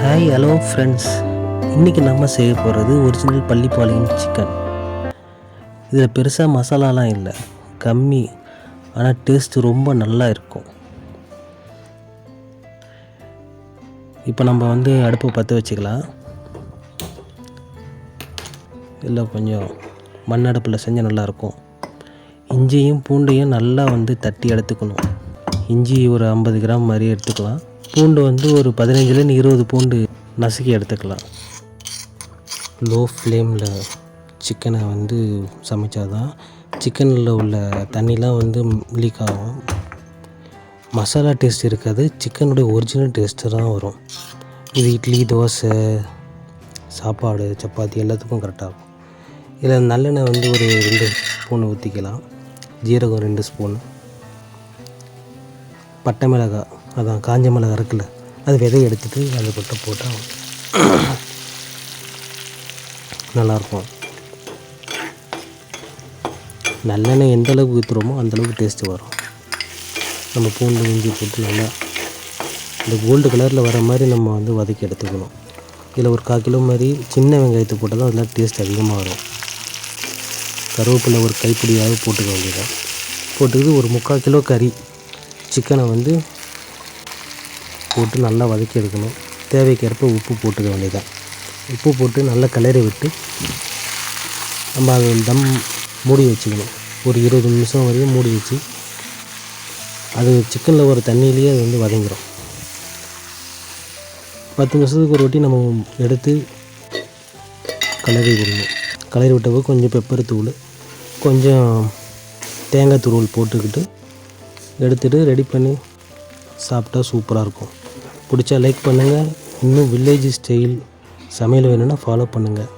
Hi hello friends, இன்றைக்கி நம்ம செய்ய போகிறது ஒரிஜினல் பள்ளிப்பாளையம் சிக்கன். இதில் பெருசாக மசாலாலாம் இல்லை, கம்மி, ஆனால் டேஸ்ட்டு ரொம்ப நல்லா இருக்கும். இப்போ நம்ம அடுப்பை பற்ற வச்சுக்கலாம். இல்லை கொஞ்சம் மண் அடுப்பில் செஞ்சால் நல்லாயிருக்கும். இஞ்சியும் பூண்டையும் நல்லா தட்டி எடுத்துக்கணும். இஞ்சி ஒரு 50 கிராம் மாதிரி எடுத்துக்கலாம். பூண்டு ஒரு 15லேருந்து 20 பூண்டு நசுக்கி எடுத்துக்கலாம். லோ ஃப்ளேமில் சிக்கனை சமைச்சாதான் சிக்கனில் உள்ள தண்ணிலாம் லீக் ஆகும். மசாலா டேஸ்ட் இருக்காது, சிக்கனுடைய ஒரிஜினல் டேஸ்ட்டு தான் வரும். இது இட்லி, தோசை, சாப்பாடு, சப்பாத்தி எல்லாத்துக்கும் கரெக்டாக இருக்கும். இதில் நல்லெண்ணெய் ஒரு 2 ஸ்பூன் ஊற்றிக்கலாம். ஜீரகம் 2 ஸ்பூன், பட்டை மிளகாய், அதான் காஞ்ச மிளகாய் இருக்குல்ல, அது விதையை எடுத்துகிட்டு அதை போட்டால் நல்லாயிருக்கும். நல்லெண்ணெய் எந்த அளவுக்கு ஊற்றுறோமோ அந்தளவுக்கு டேஸ்ட்டு வரும். நம்ம பூண்டு இஞ்சி போட்டு நல்லா இந்த கோல்டு கலரில் வர மாதிரி நம்ம வதக்கி எடுத்துக்கணும். இதில் ஒரு 1/4 கிலோ மாதிரி சின்ன வெங்காயத்தை போட்டால் தான் அதெல்லாம் டேஸ்ட் அதிகமாக வரும். கருவேப்பிலை ஒரு கைப்பிடியாவது போட்டுக்க வேண்டியதான். போட்டுக்கிட்டு ஒரு 3/4 கிலோ கறி சிக்கனை போட்டு நல்லா வதக்கி எடுக்கணும். தேவைக்கேற்ப உப்பு போட்டுக்க வேண்டியதான். உப்பு போட்டு நல்லா கிளறி விட்டு நம்ம அதை தம் மூடி வச்சுக்கணும். ஒரு 20 நிமிஷம் வரையும் மூடி வச்சு அது சிக்கனில் ஒரு தண்ணியிலேயே அது வதங்கிடும். 10 நிமிஷத்துக்கு ஒரு வாட்டி நம்ம எடுத்து கிளறி விடணும். கிளறி விட்டப்போ கொஞ்சம் பெப்பர் தூள், கொஞ்சம் தேங்காய் துருவல் போட்டுக்கிட்டு எடுத்துகிட்டு ரெடி பண்ணி சாப்பிட்டா சூப்பராக இருக்கும். பிடிச்சா லைக் பண்ணுங்கள். இன்னும் வில்லேஜ் ஸ்டைல் சமையல் வேணும்னா ஃபாலோ பண்ணுங்கள்.